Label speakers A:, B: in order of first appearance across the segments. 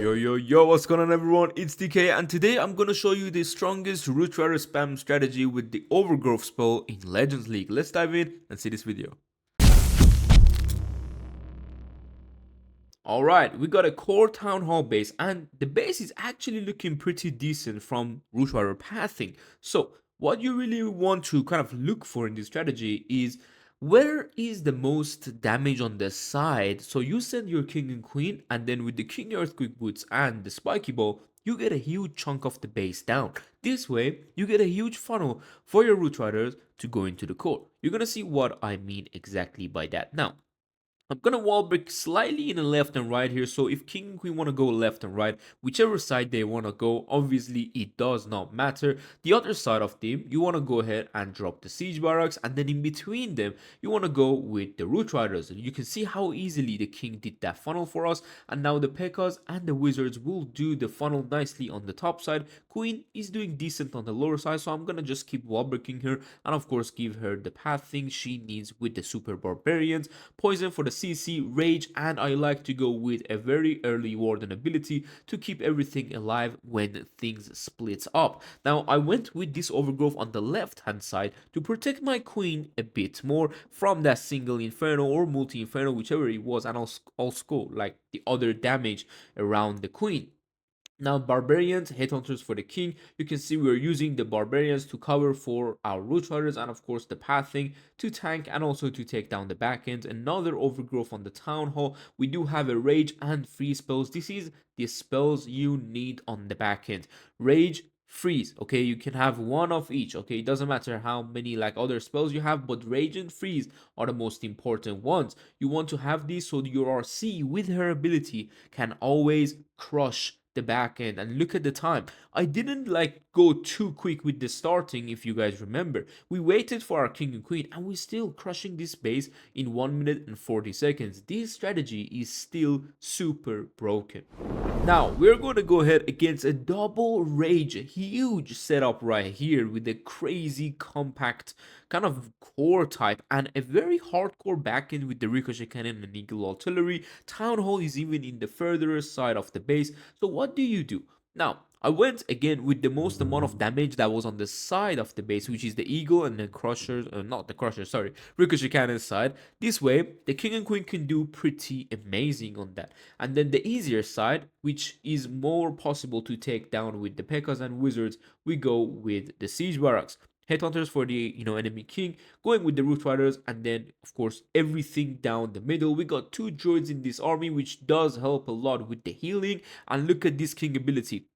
A: Yo, what's going on everyone? It's TK and today I'm gonna show you the strongest root rider spam strategy with the overgrowth spell in Legends League. Let's dive in and see this video. Alright, we got a core town hall base and the base is actually looking pretty decent from root rider pathing. So what you really want to kind of look for in this strategy is where is the most damage on the side. So you send your king and queen, and then with the king earthquake boots and the spiky ball, you get a huge chunk of the base down. This way, you get a huge funnel for your root riders to go into the core. You're gonna see what I mean exactly by that now. I'm gonna wall break slightly in the left and right here, so if king and queen want to go left and right, whichever side they want to go, obviously it does not matter. The other side of them, you want to go ahead and drop the siege barracks, and then in between them, you want to go with the root riders. And you can see how easily the king did that funnel for us, and now the P.E.K.K.A.s and the wizards will do the funnel nicely on the top side. Queen is doing decent on the lower side, so I'm gonna just keep wall breaking her, and of course give her the pathing she needs with the super barbarians, poison for the CC, rage, and I like to go with a very early warden ability to keep everything alive when things split up. Now I went with this overgrowth on the left hand side to protect my queen a bit more from that single inferno or multi inferno, whichever it was, and also like the other damage around the queen. Now barbarians, headhunters for the king. You can see we're using the barbarians to cover for our root riders, and of course the pathing to tank and also to take down the back end. Another overgrowth on the town hall. We do have a rage and freeze spells. This is the spells you need on the back end. Rage, freeze. Okay, you can have one of each. Okay, it doesn't matter how many like other spells you have, but rage and freeze are the most important ones. You want to have these so your RC with her ability can always crush the back end. And look at the time. I didn't like go too quick with the starting. If you guys remember, we waited for our king and queen and we're still crushing this base in 1 minute and 40 seconds. This strategy is still super broken. Now we're going to go ahead against a double rage, a huge setup right here with a crazy compact kind of core type and a very hardcore backend with the ricochet cannon and eagle artillery. Town hall is even in the further side of the base. So what do you do? Now I went again with the most amount of damage that was on the side of the base, which is the eagle and the crusher, not the crusher, sorry, ricochet cannon side. This way, the king and queen can do pretty amazing on that. And then the easier side, which is more possible to take down with the P.E.K.K.A.s and wizards, we go with the siege barracks. Headhunters for the enemy king, going with the root riders, and then of course everything down the middle. We got two droids in this army, which does help a lot with the healing. And look at this king ability.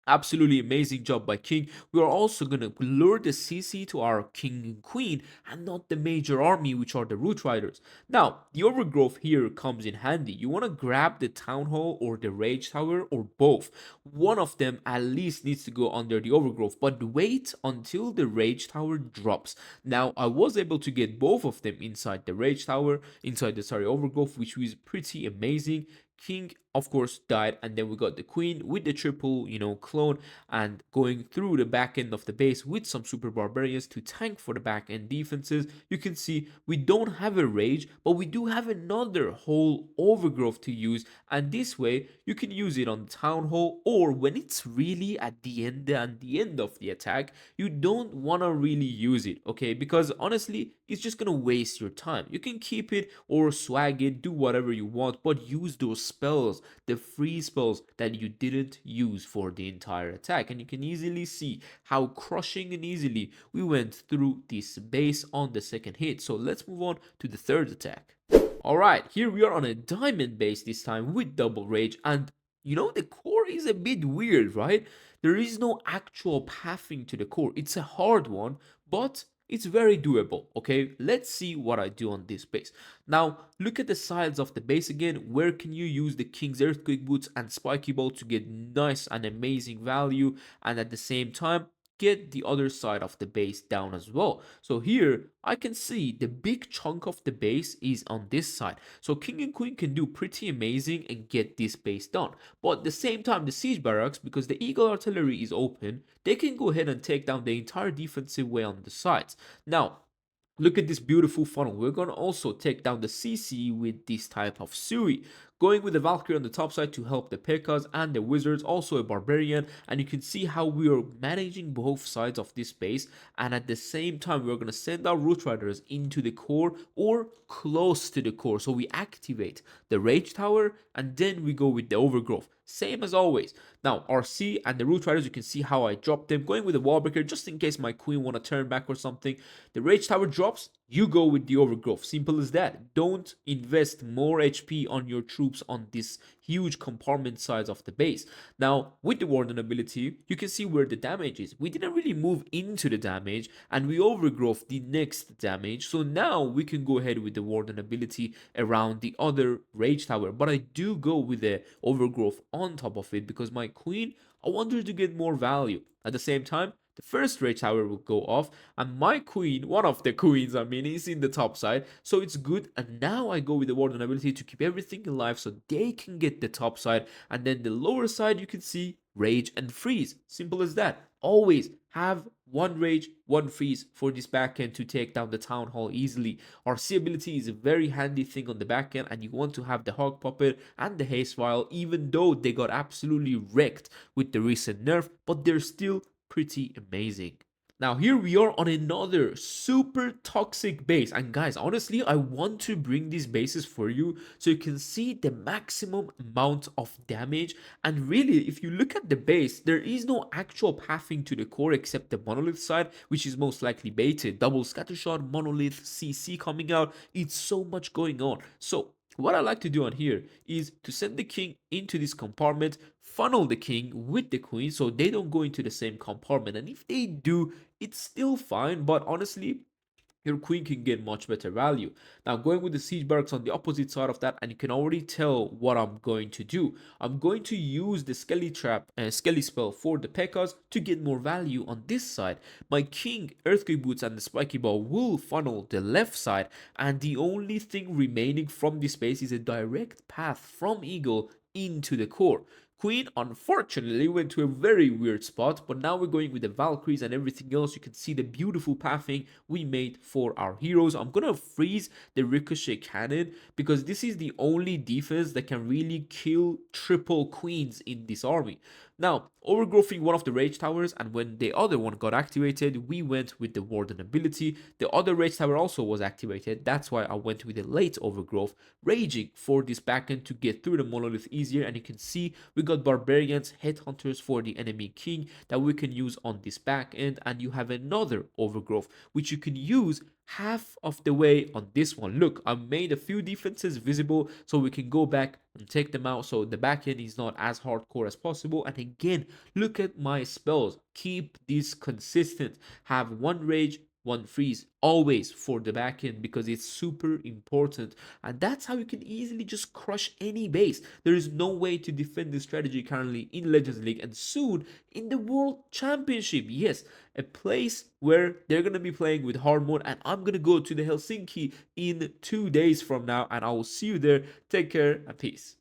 A: Absolutely amazing job by king. We are also going to lure the CC to our king and queen and not the major army, which are the root riders. Now the overgrowth here comes in handy. You want to grab the town hall or the rage tower or both. One of them at least needs to go under the overgrowth, but wait until the rage tower drops. Now I was able to get both of them inside the rage tower, inside the overgrowth, which was pretty amazing. King of course died, and then we got the queen with the triple clone and going through the back end of the base with some super barbarians to tank for the back end defenses. You can see we don't have a rage, but we do have another whole overgrowth to use, and this way you can use it on the town hall, or when it's really at the end of the attack, you don't want to really use it, okay, because honestly it's just gonna waste your time. You can keep it or swag it, do whatever you want, but use those spells, the free spells that you didn't use for the entire attack. And you can easily see how crushing and easily we went through this base on the second hit. So let's move on to the third attack. Alright, here we are on a diamond base this time with double rage, and the core is a bit weird, right? There is no actual pathing to the core. It's a hard one, but it's very doable. Okay, let's see what I do on this base. Now look at the sides of the base again. Where can you use the king's earthquake boots and spiky ball to get nice and amazing value, and at the same time get the other side of the base down as well? So here I can see the big chunk of the base is on this side, so king and queen can do pretty amazing and get this base done. But at the same time, the siege barracks, because the eagle artillery is open, they can go ahead and take down the entire defensive way on the sides. Now look at this beautiful funnel. We're going to also take down the CC with this type of Sui. going with the Valkyrie on the top side to help the P.E.K.K.A.s and the Wizards, also a Barbarian, and you can see how we are managing both sides of this base, and at the same time we're going to send our Root Riders into the core or close to the core. So we activate the Rage Tower and then we go with the Overgrowth. Same as always. Now, RC and the Root Riders, you can see how I dropped them. Going with the Wall Breaker, just in case my Queen want to turn back or something. The Rage Tower drops, you go with the Overgrowth. Simple as that. Don't invest more HP on your troops on this huge compartment size of the base. Now, with the Warden ability, you can see where the damage is. We didn't really move into the damage, and we overgrowth the next damage. So now we can go ahead with the Warden ability around the other Rage Tower. But I do go with the overgrowth on top of it because my Queen, I want her to get more value. At the same time, the first Rage Tower will go off, and my Queen, one of the Queens, I mean, is in the top side, so it's good. And now I go with the Warden ability to keep everything alive so they can get the top side, and then the lower side you can see Rage and Freeze. Simple as that. Always have one Rage, one Freeze for this backend to take down the Town Hall easily. RC ability is a very handy thing on the backend, and you want to have the Hog Puppet and the Haste Vial, even though they got absolutely wrecked with the recent nerf, but they're still pretty amazing. Now here we are on another super toxic base, and guys, honestly I want to bring these bases for you so you can see the maximum amount of damage. And really, if you look at the base, there is no actual pathing to the core except the monolith side, which is most likely baited. Double scattershot, monolith, CC coming out, it's so much going on. So what I like to do on here is to send the king into this compartment, funnel the king with the queen so they don't go into the same compartment, and if they do, it's still fine, but honestly your queen can get much better value. Now going with the siege barracks on the opposite side of that, and you can already tell what I'm going to do. I'm going to use the skelly trap and skelly spell for the P.E.K.K.A.s to get more value on this side. My king, earthquake boots, and the spiky ball will funnel the left side, and the only thing remaining from this space is a direct path from eagle into the core. Queen unfortunately went to a very weird spot, but now we're going with the Valkyries and everything else. You can see the beautiful pathing we made for our heroes. I'm gonna freeze the ricochet cannon because this is the only defense that can really kill triple queens in this army. Now, overgrowthing one of the Rage Towers, and when the other one got activated, we went with the Warden ability. The other Rage Tower also was activated, that's why I went with the late overgrowth, raging for this backend to get through the monolith easier. And you can see we got Barbarians, Headhunters for the enemy king that we can use on this backend, and you have another overgrowth which you can use half of the way on this one. Look, I made a few defenses visible so we can go back and take them out so the back end is not as hardcore as possible. And again, look at my spells, keep this consistent, have one rage, one freeze always for the back end because it's super important, and that's how you can easily just crush any base. There is no way to defend this strategy currently in Legends League and soon in the World Championship. Yes, a place where they're gonna be playing with hard mode, and I'm gonna go to the Helsinki in 2 days from now, and I will see you there. Take care and peace.